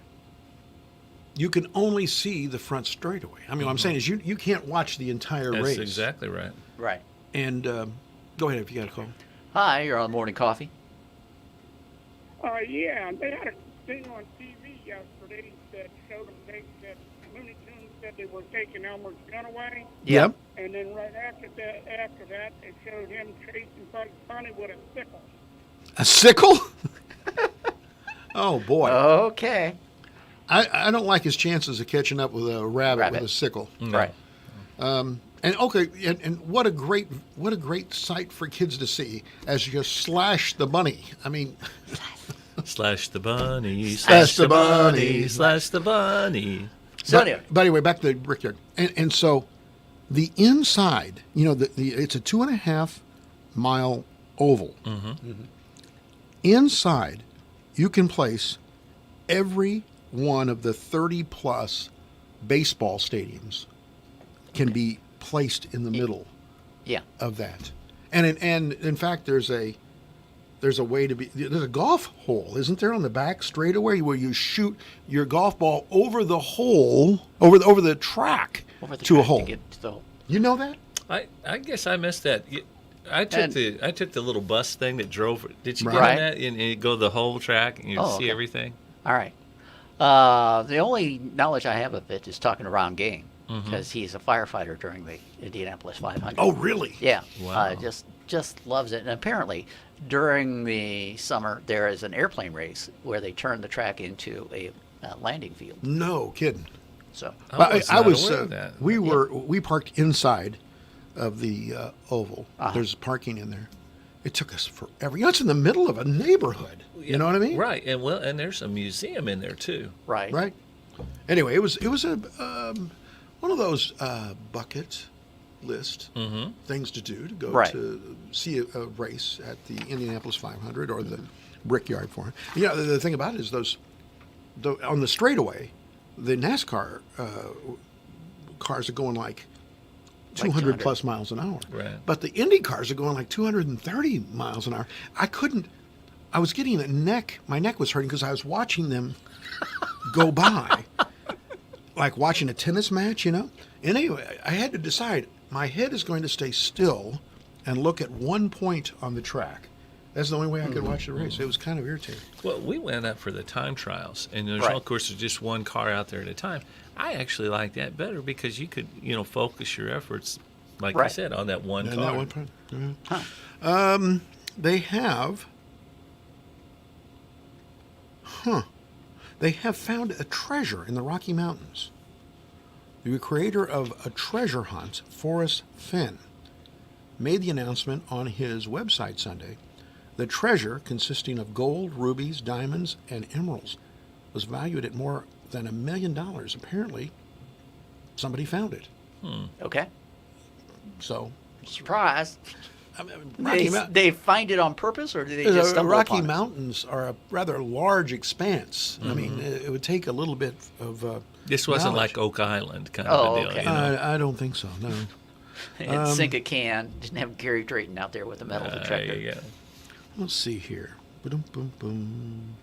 you can only see the front straightaway. What I'm saying is you can't watch the entire race. That's exactly right. Right. And go ahead if you got a call. Hi, you're on morning coffee. Yeah, they had a thing on TV yesterday that showed them that Looney Tunes said they were taking Elmer's gun away. Yep. And then right after that, they showed him chasing Bugs Bunny with a sickle. A sickle? Oh, boy. Okay. I don't like his chances of catching up with a rabbit. With a sickle. Right. And what a great sight for kids to see as you slash the bunny. Slash the bunny, Slash the bunny. slash the bunny. So But anyway, back to the brickyard. And so the inside, it's a 2.5 mile oval. Inside, you can place every one of the 30 plus baseball stadiums can be placed in the middle of that. And in fact, there's a way to there's a golf hole, isn't there, on the back straightaway where you shoot your golf ball over the hole, over the track to a hole. To get to the hole. You know that? I guess I missed that. I took the little bus thing that drove. Did you get Right. on that? And you go the whole track and you see okay. everything. All right. The only knowledge I have of it is talking to Ron Game, because he's a firefighter during the Indianapolis 500. Oh, really? Yeah. Wow. Just loves it. And apparently, during the summer, there is an airplane race where they turn the track into a landing field. No kidding. So I was aware of that. we parked inside of the oval. Uh-huh. There's parking in there. It took us forever. It's in the middle of a neighborhood. You know what I mean? Right, and there's a museum in there too. Right. Right. Anyway, it was a one of those bucket list things to do to go to see a race at the Indianapolis 500 or the Brickyard 400. The thing about it is on the straightaway, the NASCAR cars are going like 200 plus miles an hour. Right. But the Indy cars are going like 230 miles an hour. I was getting my neck was hurting because I was watching them go by, like watching a tennis match, And anyway, I had to decide, my head is going to stay still and look at one point on the track. That's the only way I could watch the race. It was kind of irritating. Well, we went up for the time trials, and there's of course there's just one car out there at a time. I actually like that better because you could, focus your efforts, like you said, on that one car. That one part. Yeah. They have. They have found a treasure in the Rocky Mountains. The creator of A Treasure Hunt, Forrest Fenn, made the announcement on his website Sunday. The treasure, consisting of gold, rubies, diamonds, and emeralds, was valued at more than $1 million. Apparently, somebody found it. Okay. So, surprise. Rocky They find it on purpose, or do they just the stumble Rocky upon it? Mountains are a rather large expanse. I mean, it would take a little bit of This wasn't knowledge. like Oak Island kind of a deal. Okay. I don't think so, no. And sink a can. Didn't have Gary Drayton out there with a metal detector. Yeah. Let's see here. Ba-dum-bum-bum.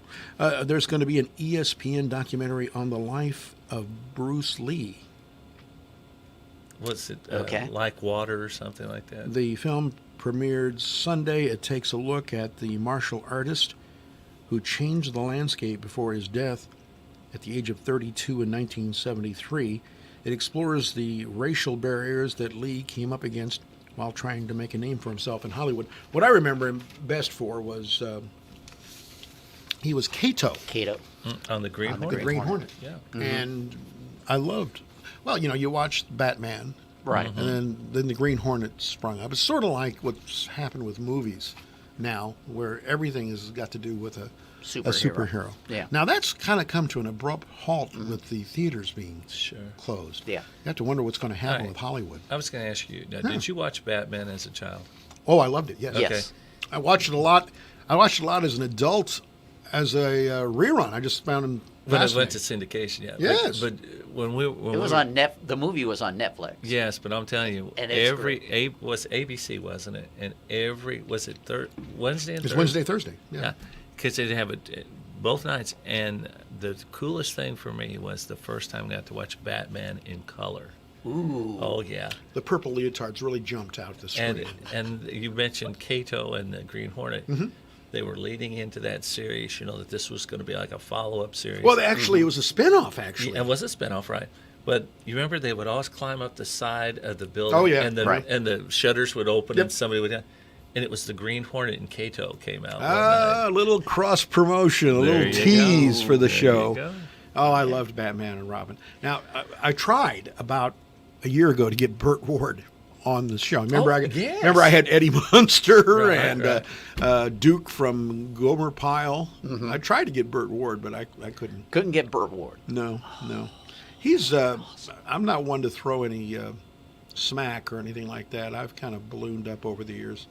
There's going to be an ESPN documentary on the life of Bruce Lee. Was it Okay. Like Water or something like that? The film premiered Sunday. It takes a look at the martial artist who changed the landscape before his death at the age of 32 in 1973. It explores the racial barriers that Lee came up against while trying to make a name for himself in Hollywood. What I remember him best for was he was Kato. On the Green Hornet. The Green Hornet. Yeah. And I loved, you watched Batman. Right. And then the Green Hornet sprung up. It's sort of like what's happened with movies now, where everything has got to do with a superhero. Yeah. Now, that's kind of come to an abrupt halt with the theaters being closed. Yeah. You have to wonder what's going to happen with Hollywood. I was going to ask you, did you watch Batman as a child? Oh, I loved it, yes. Okay. Yes. I watched it a lot. I watched it a lot as an adult, as a rerun. I just found him When it went fascinating. to syndication, yeah. Yes. But when we It was on the movie was on Netflix. Yes, but I'm telling you, And it's was ABC, wasn't it? And was it Wednesday and It's Thursday? Wednesday, Thursday. Yeah. Because they'd have it both nights. And the coolest thing for me was the first time I got to watch Batman in color. Ooh. Oh, yeah. The purple leotards really jumped out the screen. And you mentioned Kato and the Green Hornet. Mhm. They were leading into that series, that this was going to be like a follow-up series. Well, actually, it was a spin-off, actually. It was a spin-off, right. But you remember they would always climb up the side of the building. Oh, yeah. And the shutters would open Yep. and somebody would... And it was the Green Hornet and Kato came out. A little cross-promotion, a There little you tease go. for the There you show. go. Oh, I loved Batman and Robin. Now, I tried about a year ago to get Burt Ward on the show. Remember, yes. remember I had Eddie Munster Right, and Duke from Gomer Pyle. Mm-hmm. I tried to get Burt Ward, but I couldn't. Couldn't get Burt Ward. No. He's. I'm not one to throw any smack or anything like that. I've kind of ballooned up over the years.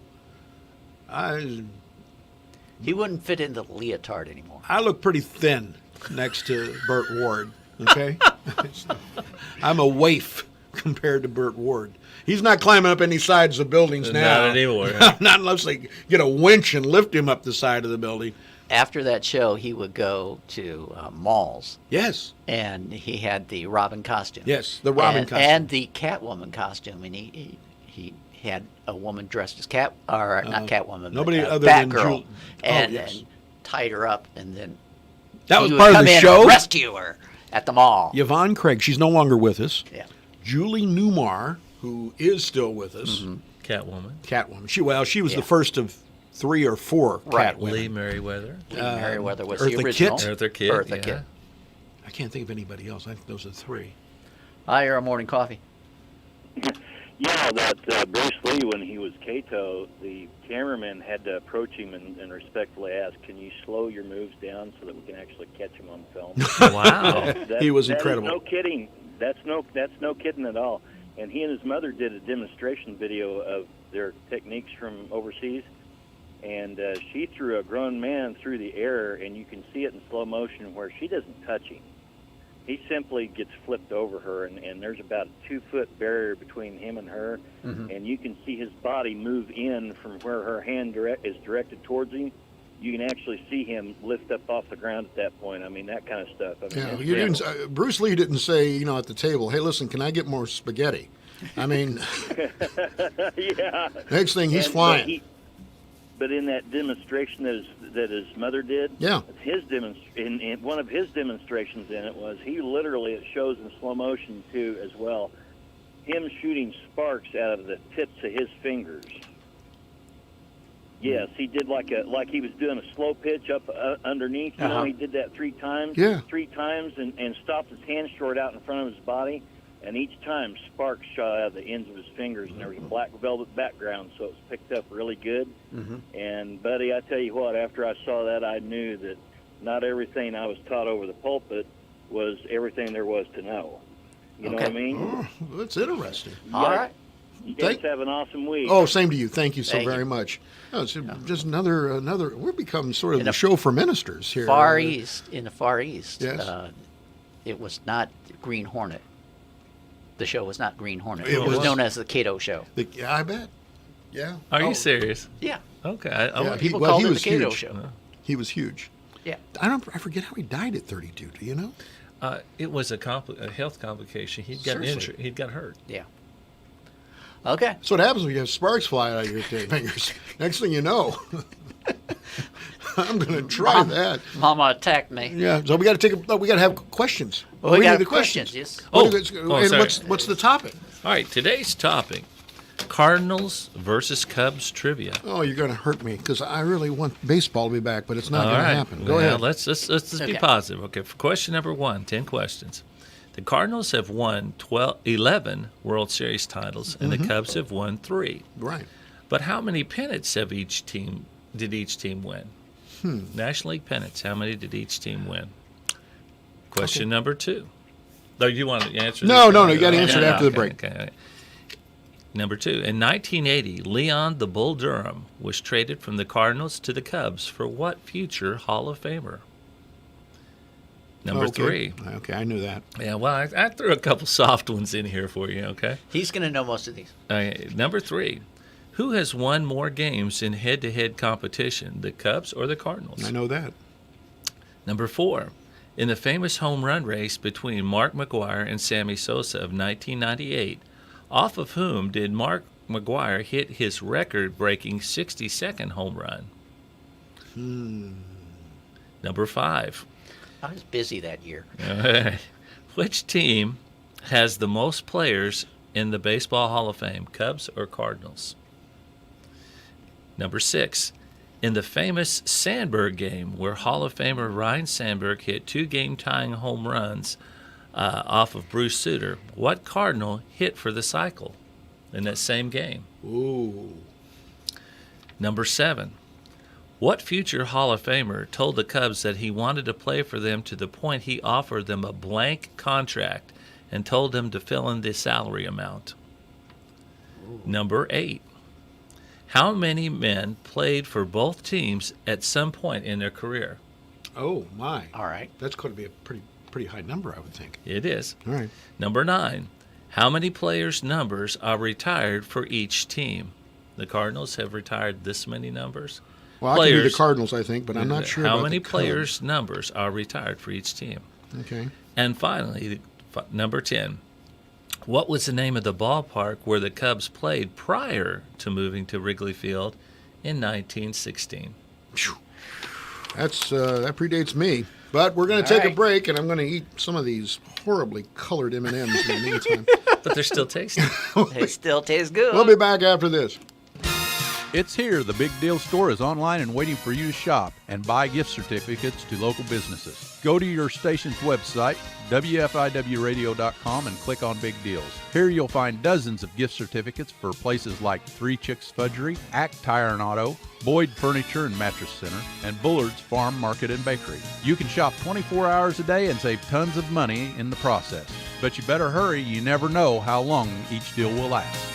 He wouldn't fit into the leotard anymore. I look pretty thin next to Burt Ward. Okay, I'm a waif compared to Burt Ward. He's not climbing up any sides of buildings now. Not anymore. Not unless they get a winch and lift him up the side of the building. After that show, he would go to malls. Yes. And he had the Robin costume. Yes, the Robin costume. And the Catwoman costume. And he had a woman dressed as not Catwoman, nobody but, other than Batgirl, and yes. tied her up, and then that was he part would of the come in show. and rescue her at the mall. Yvonne Craig, she's no longer with us. Yeah. Julie Newmar, who is still with us. Mm-hmm. Catwoman. She was the first of 3 or 4 Catwomen. Lee Merriweather. Lee Merriweather was Eartha the original. Kitt. Eartha Kitt. I can't think of anybody else. I think those are 3. Hi, you're on Morning Coffee. Yeah, that Bruce Lee, when he was Kato, the cameraman had to approach him and respectfully ask, "Can you slow your moves down so that we can actually catch him on film?" Wow, he was that incredible. Is no kidding. That's no kidding at all. And he and his mother did a demonstration video of their techniques from overseas, and she threw a grown man through the air, and you can see it in slow motion where she doesn't touch him. He simply gets flipped over her, and there's about a 2-foot barrier between him and her, and you can see his body move in from where her hand is directed towards him. You can actually see him lift up off the ground at that point. I mean, that kind of stuff. I mean, Bruce Lee didn't say, at the table, "Hey, listen, can I get more spaghetti?" I mean, yeah. Next thing, he's flying. But in that demonstration that his mother did, yeah, in one of his demonstrations in it was he literally, it shows in slow motion too as well, him shooting sparks out of the tips of his fingers. Yes, he did like he was doing a slow pitch up underneath. He did that 3 times. Yeah. 3 times and stopped his hand short out in front of his body. And each time, sparks shot out of the ends of his fingers, and there was a black velvet background, so it was picked up really good. And, buddy, I tell you what, after I saw that, I knew that not everything I was taught over the pulpit was everything there was to know. You know what I mean? Oh, that's interesting. All right. You guys have an awesome week. Oh, same to you. Thank you so very much. Oh, it's just another. We're becoming sort of the show for ministers here. In the Far East, yes. It was not Green Hornet. The show was not Green Hornet. It was known as the Cato Show. Yeah, I bet. Yeah. Are you serious? Yeah. Okay. People called it the Cato huge. Show. He was huge. Yeah. I forget how he died at 32. Do you know? It was a health complication. He'd got injured. He'd got hurt. Yeah. Okay. That's what happens when you have sparks fly out of your fingers. Next thing you know, I'm going to try that. Mama attacked me. Yeah. So we got to have questions. Well, we got questions. Yes. And what's the topic? All right. Today's topic: Cardinals versus Cubs trivia. Oh, you're going to hurt me because I really want baseball to be back, but it's not going to happen. Go ahead. Let's be positive. Okay. For question number 1, 10 questions. The Cardinals have won 11 World Series titles, and the Cubs have won 3. Right. But how many pennants did each team win? National League pennants. How many did each team win? Question number 2. No, you want to answer? No. You got to answer it after the break. Okay. Number 2. In 1980, Leon the Bull Durham was traded from the Cardinals to the Cubs for what future Hall of Famer? Number 3. Okay, I knew that. Yeah, well, I threw a couple soft ones in here for you, okay? He's going to know most of these. Number 3. Who has won more games in head-to-head competition, the Cubs or the Cardinals? I know that. Number 4. In the famous home run race between Mark McGwire and Sammy Sosa of 1998, off of whom did Mark McGwire hit his record-breaking 62nd home run? Number 5. I was busy that year. Which team has the most players in the Baseball Hall of Fame, Cubs or Cardinals? Number 6. In the famous Sandberg game, where Hall of Famer Ryan Sandberg hit 2 game-tying home runs off of Bruce Sutter, what Cardinal hit for the cycle? in that same game. Ooh. Number 7. What future Hall of Famer told the Cubs that he wanted to play for them to the point he offered them a blank contract and told them to fill in the salary amount? Ooh. Number 8. How many men played for both teams at some point in their career? Oh, my. All right. That's going to be a pretty high number, I would think. It is. All right. Number 9. How many players' numbers are retired for each team? The Cardinals have retired this many numbers. Well, I can do the Cardinals, I think, but I'm not sure how about many the players' Cubs. numbers are retired for each team. Okay. And finally, number 10. What was the name of the ballpark where the Cubs played prior to moving to Wrigley Field in 1916? That predates me. But we're going to take a break, and I'm going to eat some of these horribly colored M&Ms in the meantime. But they're still tasty. They still taste good. We'll be back after this. It's here. The Big Deal Store is online and waiting for you to shop and buy gift certificates to local businesses. Go to your station's website, WFIWradio.com, and click on Big Deals. Here you'll find dozens of gift certificates for places like Three Chicks Fudgery, Act Tire and Auto, Boyd Furniture and Mattress Center, and Bullard's Farm Market and Bakery. You can shop 24 hours a day and save tons of money in the process. But you better hurry. You never know how long each deal will last.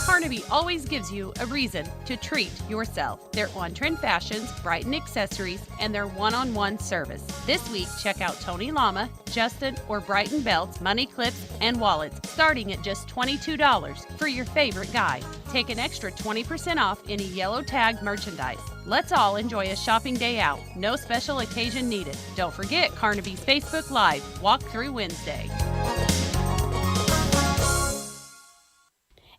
Carnaby always gives you a reason to treat yourself. Their on-trend fashions, Brighton accessories, and their one-on-one service. This week, check out Tony Lama, Justin, or Brighton belts, money clips, and wallets, starting at just $22 for your favorite guy. Take an extra 20% off any yellow tag merchandise. Let's all enjoy a shopping day out. No special occasion needed. Don't forget Carnaby's Facebook Live, Walkthrough Wednesday.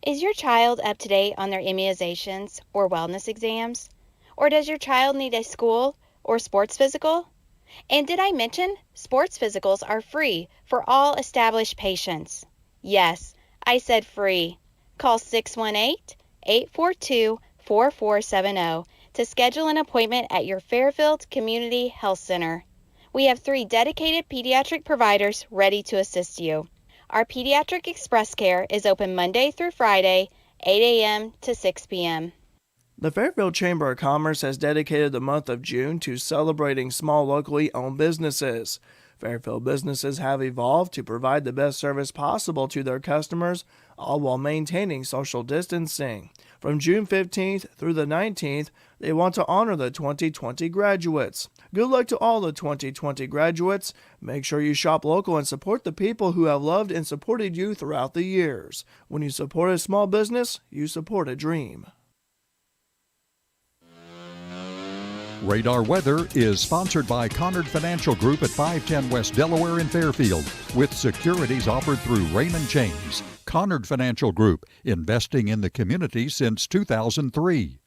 Is your child up to date on their immunizations or wellness exams? Or does your child need a school or sports physical? And did I mention sports physicals are free for all established patients? Yes, I said free. Call 618-842-4470 to schedule an appointment at your Fairfield Community Health Center. We have 3 dedicated pediatric providers ready to assist you. Our Pediatric Express Care is open Monday through Friday, 8 a.m. to 6 p.m. The Fairfield Chamber of Commerce has dedicated the month of June to celebrating small locally owned businesses. Fairfield businesses have evolved to provide the best service possible to their customers, all while maintaining social distancing. From June 15th through the 19th, they want to honor the 2020 graduates. Good luck to all the 2020 graduates. Make sure you shop local and support the people who have loved and supported you throughout the years. When you support a small business, you support a dream. Radar Weather is sponsored by Conard Financial Group at 510 West Delaware in Fairfield, with securities offered through Raymond James. Conard Financial Group, investing in the community since 2003.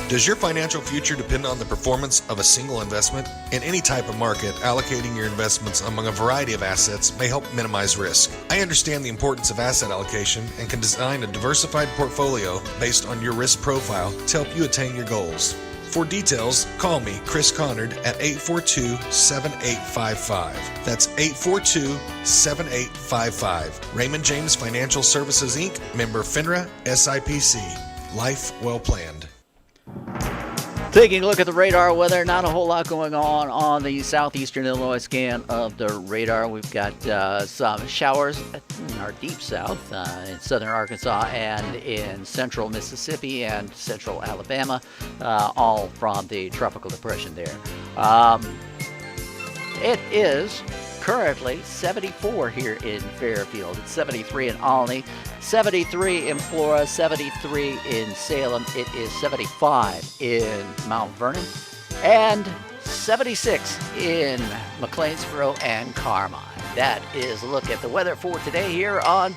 Does your financial future depend on the performance of a single investment? In any type of market, allocating your investments among a variety of assets may help minimize risk. I understand the importance of asset allocation and can design a diversified portfolio based on your risk profile to help you attain your goals. For details, call me, Chris Conard, at 842-7855. That's 842-7855. Raymond James Financial Services, Inc., member FINRA, SIPC. Life well planned. Taking a look at the radar weather, not a whole lot going on the southeastern Illinois scan of the radar. We've got some showers in our deep south in southern Arkansas and in central Mississippi and central Alabama, all from the tropical depression there. It is currently 74 here in Fairfield. It's 73 in Olney, 73 in Flora, 73 in Salem. It is 75 in Mount Vernon, and 76 in McLeansboro and Carmine. That is a look at the weather for today here on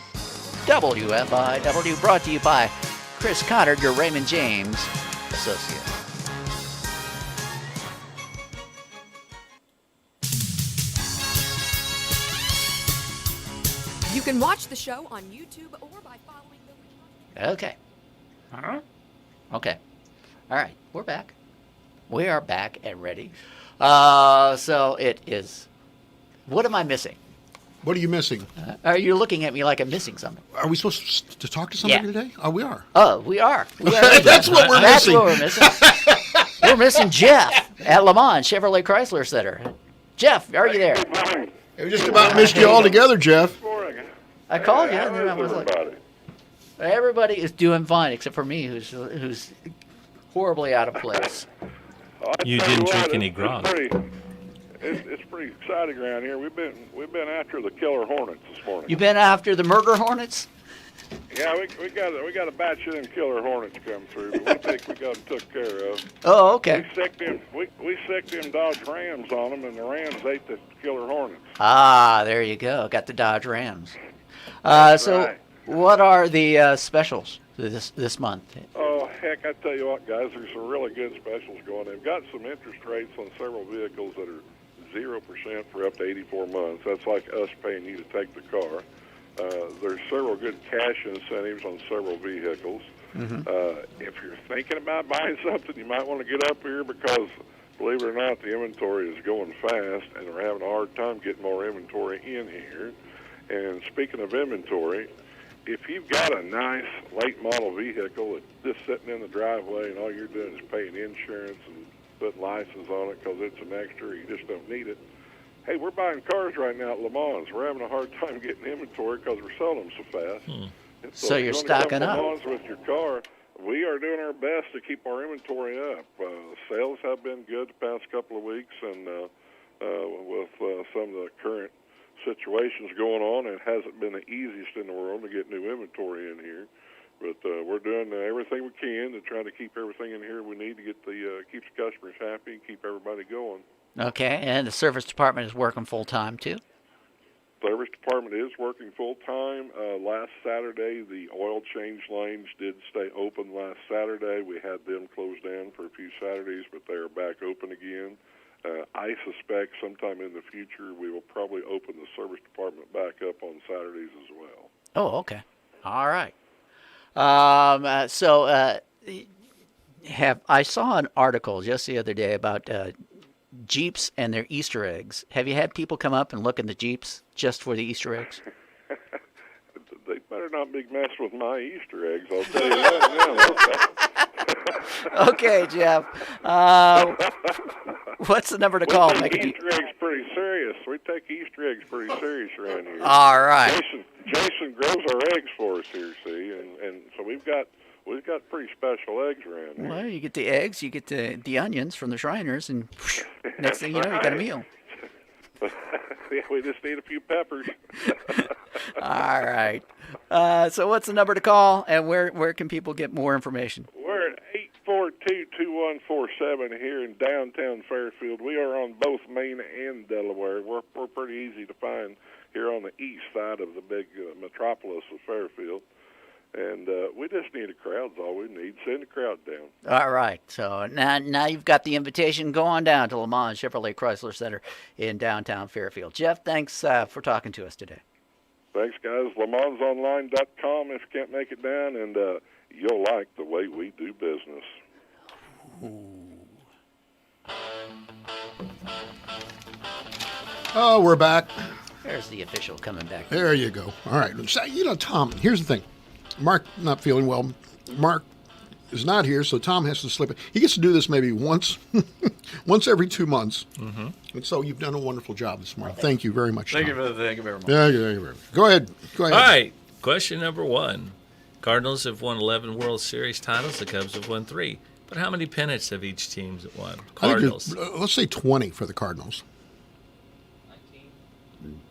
WFIW, brought to you by Chris Conard, your Raymond James associate. You can watch the show on YouTube or by following the... Okay. Okay. All right. We're back. We are back and ready. So it is... What am I missing? What are you missing? Are you looking at me like I'm missing something? Are we supposed to talk to somebody today? Oh, we are. Oh, we are. That's what we're That's missing. what we're missing. We're missing Jeff at Le Mans Chevrolet Chrysler Center. Jeff, are you there? We just about missed you altogether, Jeff. I called you. And then I was like, everybody is doing fine except for me, who's horribly out of place. You didn't drink any grog. It's pretty exciting around here. We've been after the killer hornets this morning. You been after the murder hornets? Yeah, we got a batch of them killer hornets come through, but we think we got them took care of. Oh, okay. We sicked them Dodge Rams on them, and the Rams ate the killer hornets. Ah, there you go. Got the Dodge Rams. So, right. what are the specials this month? Oh, heck, I tell you what, guys, there's some really good specials going. They've got some interest rates on several vehicles that are 0% for up to 84 months. That's like us paying you to take the car. There's several good cash incentives on several vehicles. If you're thinking about buying something, you might want to get up here because, believe it or not, the inventory is going fast, and we're having a hard time getting more inventory in here. And speaking of inventory, if you've got a nice late model vehicle that's just sitting in the driveway and all you're doing is paying insurance and putting license on it because it's an extra, you just don't need it. Hey, we're buying cars right now at Le Mans. We're having a hard time getting inventory because we're selling them so fast. And So you're if you stocking want to up. come to Le Mans with your car, we are doing our best to keep our inventory up. Sales have been good the past couple of weeks, and with some of the current situations going on, it hasn't been the easiest in the world to get new inventory in here. But we're doing everything we can to try to keep everything in here we need to get keep the customers happy and keep everybody going. Okay, and the service department is working full time too? Service department is working full time. Last Saturday, the oil change lanes did stay open last Saturday. We had them closed down for a few Saturdays, but they are back open again. I suspect sometime in the future we will probably open the service department back up on Saturdays as well. Oh, okay. All right. I saw an article just the other day about Jeeps and their Easter eggs. Have you had people come up and look in the Jeeps just for the Easter eggs? They better not be messing with my Easter eggs, I'll tell you that now. Okay, Jeff. What's the number to call? We take Easter eggs pretty serious. We take Easter eggs pretty serious around here. All right. Jason grows our eggs for us here, see, and so we've got pretty special eggs around here. Well, you get the eggs, you get the onions from the Shriners, and next thing you know, you got a meal. Yeah, we just need a few peppers. All right. So what's the number to call, and where can people get more information? We're at 842-2147 here in downtown Fairfield. We are on both Main and Delaware. We're pretty easy to find here on the east side of the big metropolis of Fairfield. And we just need a crowd, is all we need. Send a crowd down. All right. So now you've got the invitation. Go on down to Le Mans Chevrolet Chrysler Center in downtown Fairfield. Jeff, thanks for talking to us today. Thanks, guys. LeMansOnline.com if you can't make it down, and you'll like the way we do business. Oh, we're back. There's the official coming back. There you go. All right. So, Tom, here's the thing. Mark not feeling well. Mark is not here, so Tom has to slip it. He gets to do this maybe once every 2 months. Mm-hmm. And so you've done a wonderful job this morning. Thank you very much, Tom. Thank you very much. Thank you very much. Go ahead. All right. Question number 1. Cardinals have won 11 World Series titles. The Cubs have won 3. But how many pennants have each team won? Cardinals. Let's say 20 for the Cardinals.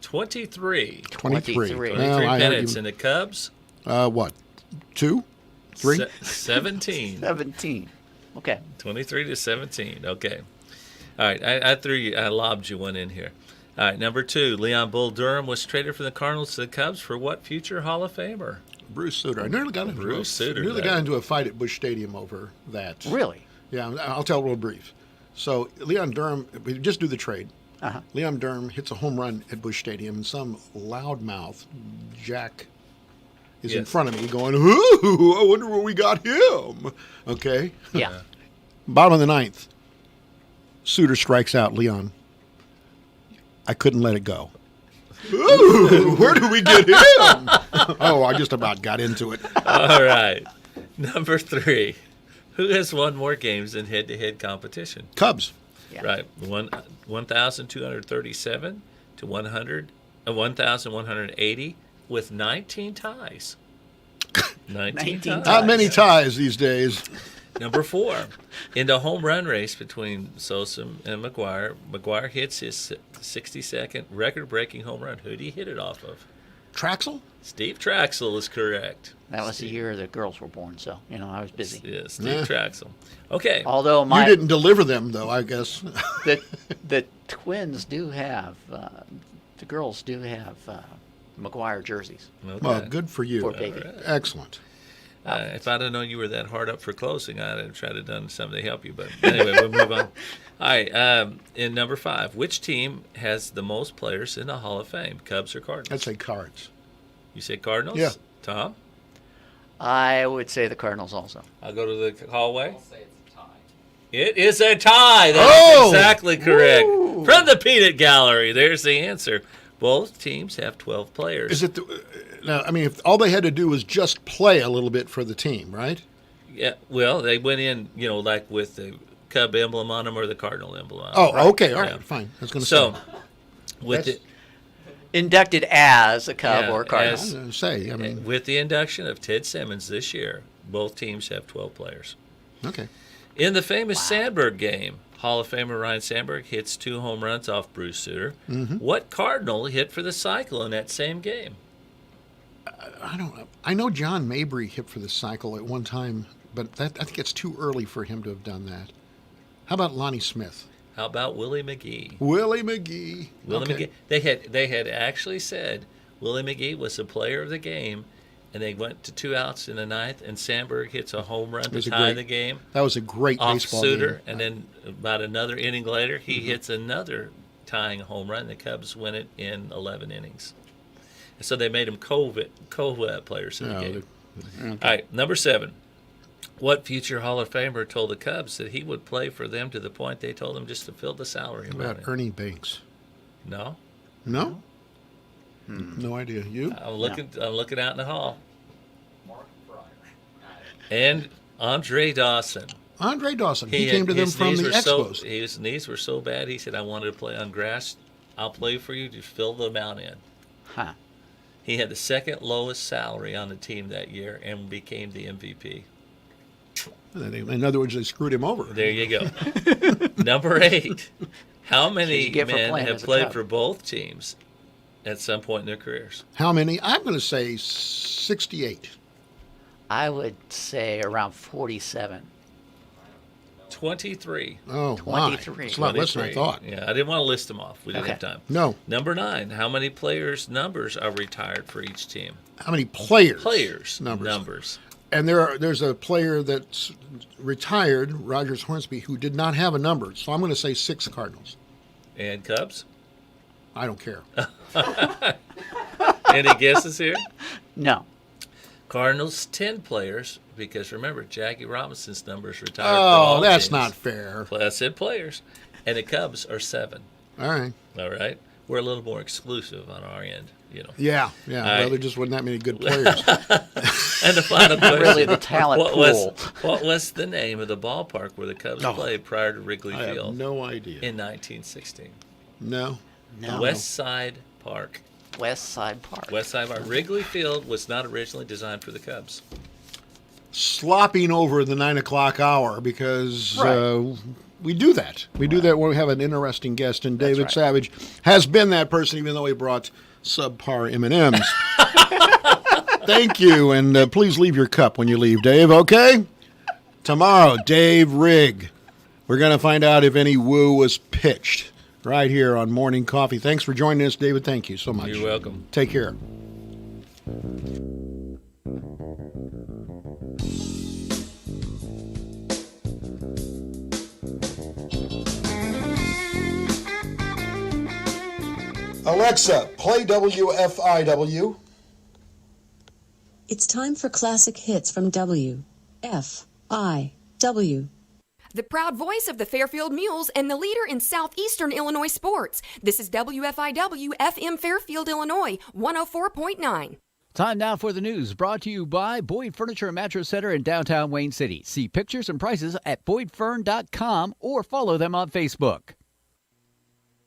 23. 23 pennants. And the Cubs? What? 2? 3? 17. 17. Okay. 23 to 17. Okay. All right. I lobbed you one in here. All right. Number 2. Leon Bull Durham was traded from the Cardinals to the Cubs for what future Hall of Famer? Bruce Sutter. I nearly got into a fight at Busch Stadium over that. Really? Yeah. I'll tell real brief. So Leon Durham, we just do the trade. Uh-huh. Leon Durham hits a home run at Busch Stadium, and some loudmouth Jack is in front of me going, ooh, I wonder where we got him. Okay? Yeah. Bottom of the 9th, Sutter strikes out Leon. I couldn't let it go. Ooh, where do we get him? Oh, I just about got into it. All right. Number 3. Who has won more games in head-to-head competition? Cubs. Yeah. Right. 1,237 to 1,180 with 19 ties. 19 ties. Not many ties these days. Number 4. In the home run race between Sosa and McGuire, McGuire hits his 62nd record-breaking home run. Who did he hit it off of? Traxel? Steve Traxel is correct. That was the year the girls were born, so, I was busy. Yeah, Steve Traxel. Okay. Although you didn't deliver them, though, I guess. the Twins do have, the girls do have McGuire jerseys. Okay. Well, good for you. For baby. Right. Excellent. If I'd have known you were that hard up for closing, I'd have tried to done something to help you. But anyway, we'll move on. All right. In number 5, which team has the most players in the Hall of Fame? Cubs or Cardinals? I'd say Cards. You say Cardinals? Yeah. Tom? I would say the Cardinals also. I'll go to the hallway. I'll say it's a tie. It is a tie. That's exactly correct. Woo! From the Peanut Gallery. There's the answer. Both teams have 12 players. Is it now? I mean, if all they had to do was just play a little bit for the team, right? Yeah. Well, they went in, like with the Cub emblem on them or the Cardinal emblem on them. Oh, Right. okay. All right. Yeah. Fine. I was going to So, say. with the Inducted as a Cub Yeah, or Cardinal. I was going to say. I mean, with the induction of Ted Simmons this year, both teams have 12 players. okay. In the famous Sandberg game, Hall of Famer Ryan Sandberg hits 2 home runs off Bruce Sutter. Mm-hmm. What Cardinal hit for the cycle in that same game? I don't know. I know John Mabry hit for the cycle at one time, but I think it's too early for him to have done that. How about Lonnie Smith? How about Willie McGee? Willie McGee. Willie Okay. McGee. They had actually said Willie McGee was the player of the game, and they went to 2 outs in the 9th, and Sandberg hits a home run to tie the game. That was a great off baseball Sutter, game. and then about another inning later, he hits another tying home run. The Cubs win it in 11 innings. And so they made him co-players in the game. All right, number 7. What future Hall of Famer told the Cubs that he would play for them to the point they told him just to fill the salary How amount about in? Ernie Banks? No. No? No idea. You? I'm looking out in the hall. And Andre Dawson. Andre Dawson. He came to them from the Expos. His knees were so bad, he said, I wanted to play on grass. I'll play for you. Just fill them out in. Huh. He had the second lowest salary on the team that year and became the MVP. In other words, they screwed him over. There you go. Number 8. How many get for men playing have as a played Cub? for both teams at some point in their careers? How many? I'm going to say 68. I would say around 47. 23. Oh, 23. Wow. It's a lot less than I 23. thought. Yeah, I didn't want to list them off. We didn't have time. No. Number 9. How many players' numbers are retired for each team? How many players? Players' Numbers. numbers. And there's a player that's retired, Rogers Hornsby, who did not have a number. So I'm going to say 6 Cardinals. And Cubs? I don't care. Any guesses here? No. Cardinals 10 players, because remember, Jackie Robinson's numbers retired for all Oh, that's teams. not fair. I said players. And the Cubs are 7. All right. All right? We're a little more exclusive on our end, Yeah. All Well, right. there just wasn't that many good players. And the final question. Really the talent pool. What was the name of the ballpark where the Cubs played prior to Wrigley I Field? have no idea. In 1916. No. West Side Park. West Side Park. West Side Park. Wrigley Field was not originally designed for the Cubs. Slopping over the 9 o'clock hour because Right. we do that. We do that when we have an interesting guest, and David right. Savage has been that person, even though he brought subpar M&Ms. Thank you, and please leave your cup when you leave, Dave, okay? Tomorrow, Dave Rigg. We're going to find out if any woo was pitched right here on Morning Coffee. Thanks for joining us, David. Thank you so much. You're welcome. Take care. Alexa, play WFIW. It's time for classic hits from WFIW. the proud voice of the Fairfield Mules and the leader in southeastern Illinois sports. This is WFIW FM Fairfield, Illinois, 104.9. Time now for the news, brought to you by Boyd Furniture and Mattress Center in downtown Wayne City. See pictures and prices at boydfern.com or follow them on Facebook.